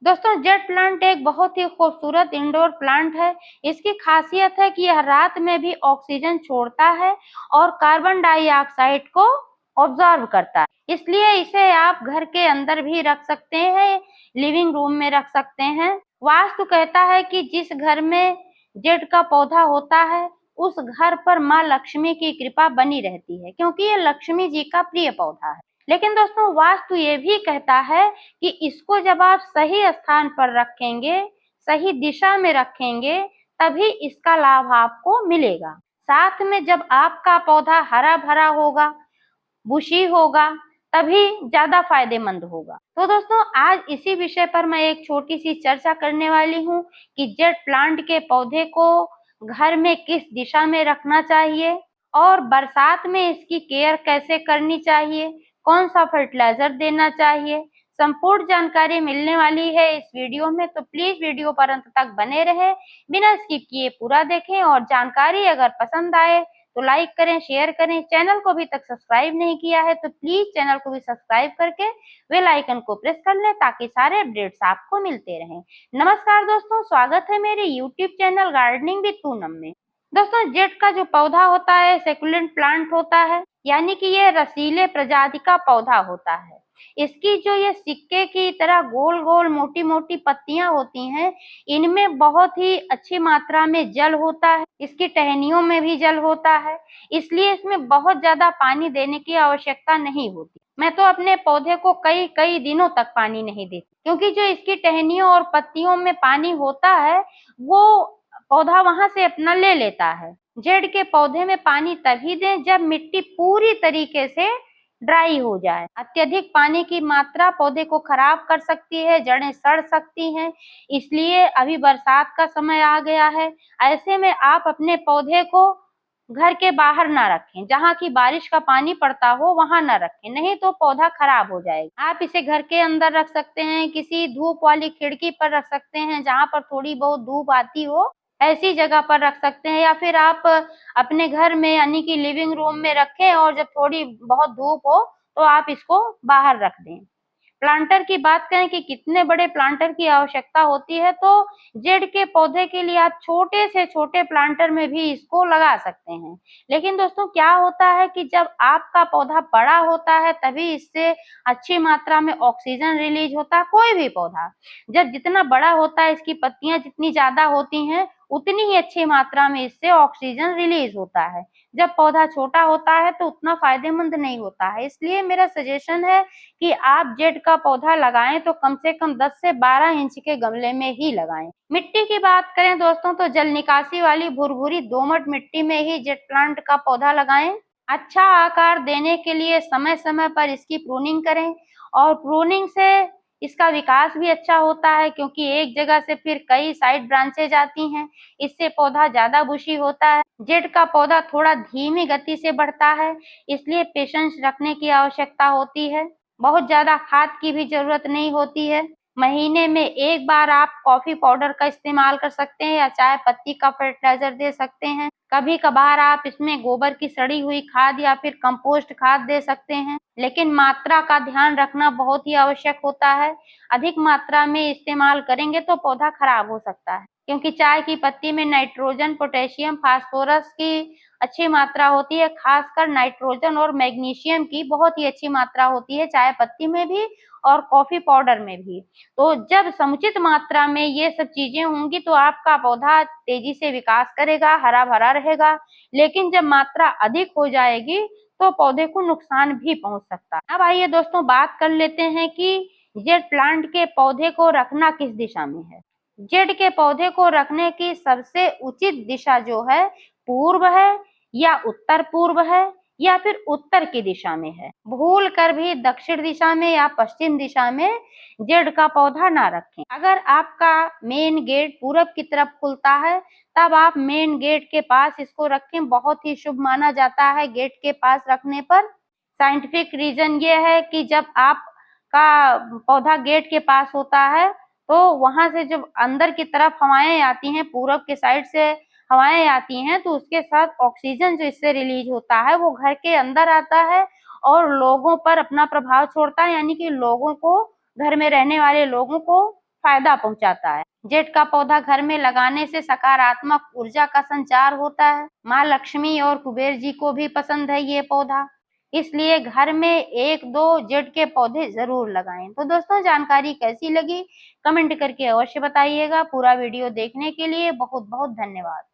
दोस्तों jade plant एक बहुत ही खूबसूरत इंडोर प्लांट है। इसकी खासियत है कि यह रात में भी ऑक्सीजन छोड़ता है और कार्बन डाइऑक्साइड को ऑब्जर्व करता है। इसलिए इसे आप घर के अंदर भी रख सकते हैं, लिविंग रूम में रख सकते हैं। वास्तु कहता है कि जिस घर में जेट का पौधा होता है उस घर पर माँ लक्ष्मी की कृपा बनी रहती है, क्योंकि ये लक्ष्मी जी का प्रिय पौधा है। लेकिन दोस्तों वास्तु ये भी कहता है कि इसको जब आप सही स्थान पर रखेंगे, सही दिशा में रखेंगे, तभी इसका लाभ आपको मिलेगा। साथ में जब आपका पौधा हरा भरा होगा, बुशी होगा, तभी ज्यादा फायदेमंद होगा। तो दोस्तों आज इसी विषय पर मैं एक छोटी सी चर्चा करने वाली हूँ कि जेट प्लांट के पौधे को घर में किस दिशा में रखना चाहिए और बरसात में इसकी केयर कैसे करनी चाहिए, कौन सा फर्टिलाइजर देना चाहिए। संपूर्ण जानकारी मिलने वाली है इस वीडियो में, तो प्लीज वीडियो पर अंत तक बने रहे, बिना स्किप किए पूरा देखें। और जानकारी अगर पसंद आए तो लाइक करें, शेयर करें। चैनल को अभी तक सब्सक्राइब नहीं किया है तो प्लीज चैनल को भी सब्सक्राइब करके बेल आइकन को प्रेस कर लें, ताकि सारे अपडेट्स आपको मिलते रहें। नमस्कार दोस्तों, स्वागत है मेरे YouTube channel gardening with Poonam में। दोस्तों जेट का जो पौधा होता है सेकुलेंट प्लांट होता है, यानी कि ये रसीले प्रजाति का पौधा होता है। इसकी जो ये सिक्के की तरह गोल गोल मोटी मोटी पत्तियां होती हैं, इनमें बहुत ही अच्छी मात्रा में जल होता है। इसकी टहनियों में भी जल होता है, इसलिए इसमें बहुत ज्यादा पानी देने की आवश्यकता नहीं होती। मैं तो अपने पौधे को कई कई दिनों तक पानी नहीं देती, क्योंकि जो इसकी टहनियों और पत्तियों में पानी होता है वो पौधा वहां से अपना ले लेता है। जेड के पौधे में पानी तभी दें जब मिट्टी पूरी तरीके से ड्राई हो जाए। अत्यधिक पानी की मात्रा पौधे को खराब कर सकती है, जड़ें सड़ सकती हैं। इसलिए अभी बरसात का समय आ गया है, ऐसे में आप अपने पौधे को घर के बाहर ना रखें, जहाँ की बारिश का पानी पड़ता हो वहां ना रखें, नहीं तो पौधा खराब हो जाएगा। आप इसे घर के अंदर रख सकते हैं, किसी धूप वाली खिड़की पर रख सकते हैं, जहाँ पर थोड़ी बहुत धूप आती हो, ऐसी जगह पर रख सकते हैं। या फिर आप अपने घर में यानी कि लिविंग रूम में रखें और जब थोड़ी बहुत धूप हो तो आप इसको बाहर रख दें। प्लांटर की बात करें कि कितने बड़े प्लांटर की आवश्यकता होती है, तो जेड के पौधे के लिए आप छोटे से छोटे प्लांटर में भी इसको लगा सकते हैं। लेकिन दोस्तों क्या होता है कि जब आपका पौधा बड़ा होता है तभी इससे अच्छी मात्रा में ऑक्सीजन रिलीज होता है। कोई भी पौधा जब जितना बड़ा होता है, इसकी पत्तियां जितनी ज्यादा होती हैं, उतनी ही अच्छी मात्रा में इससे ऑक्सीजन रिलीज होता है। जब पौधा छोटा होता है तो उतना फायदेमंद नहीं होता है। इसलिए मेरा सजेशन है कि आप जेड का पौधा लगाएं तो कम से कम 10 से 12 इंच के गमले में ही लगाएं। मिट्टी की बात करें दोस्तों तो जल निकासी वाली भुरभुरी दोमट मिट्टी में ही जेड प्लांट का पौधा लगाएं। अच्छा आकार देने के लिए समय समय पर इसकी प्रूनिंग करें, और प्रूनिंग से इसका विकास भी अच्छा होता है, क्योंकि एक जगह से फिर कई साइड ब्रांचेज आती हैं, इससे पौधा ज्यादा बुशी होता है। जेड का पौधा थोड़ा धीमी गति से बढ़ता है, इसलिए पेशेंस रखने की आवश्यकता होती है। बहुत ज्यादा खाद की भी जरूरत नहीं होती है। महीने में एक बार आप कॉफी पाउडर का इस्तेमाल कर सकते हैं या चाय पत्ती का फर्टिलाइजर दे सकते हैं। कभी कभार आप इसमें गोबर की सड़ी हुई खाद या फिर कंपोस्ट खाद दे सकते हैं, लेकिन मात्रा का ध्यान रखना बहुत ही आवश्यक होता है। अधिक मात्रा में इस्तेमाल करेंगे तो पौधा खराब हो सकता है, क्योंकि चाय की पत्ती में नाइट्रोजन, पोटेशियम, फास्फोरस की अच्छी मात्रा होती है। खासकर नाइट्रोजन और मैग्नीशियम की बहुत ही अच्छी मात्रा होती है चाय पत्ती में भी और कॉफी पाउडर में भी। तो जब समुचित मात्रा में ये सब चीजें होंगी तो आपका पौधा तेजी से विकास करेगा, हरा भरा रहेगा। लेकिन जब मात्रा अधिक हो जाएगी तो पौधे को नुकसान भी पहुंच सकता है। अब आइए दोस्तों बात कर लेते हैं कि जेड प्लांट के पौधे को रखना किस दिशा में है। जेड के पौधे को रखने की सबसे उचित दिशा जो है पूर्व है, या उत्तर पूर्व है, या फिर उत्तर की दिशा में है। भूल कर भी दक्षिण दिशा में या पश्चिम दिशा में जेड का पौधा ना रखें। अगर आपका मेन गेट पूरब की तरफ खुलता है तब आप मेन गेट के पास इसको रखें, बहुत ही शुभ माना जाता है गेट के पास रखने पर। साइंटिफिक रीजन ये है कि जब आपका पौधा गेट के पास होता है तो वहां से जब अंदर की तरफ हवाएं आती हैं, पूरब के साइड से हवाएं आती हैं, तो उसके साथ ऑक्सीजन जो इससे रिलीज होता है वो घर के अंदर आता है और लोगों पर अपना प्रभाव छोड़ता है, यानी कि लोगों को, घर में रहने वाले लोगों को फायदा पहुंचाता है। जेड का पौधा घर में लगाने से सकारात्मक ऊर्जा का संचार होता है। माँ लक्ष्मी और कुबेर जी को भी पसंद है ये पौधा, इसलिए घर में 1-2 जेड के पौधे जरूर लगाएं। तो दोस्तों, जानकारी कैसी लगी कमेंट करके अवश्य बताइएगा। पूरा वीडियो देखने के लिए बहुत बहुत धन्यवाद।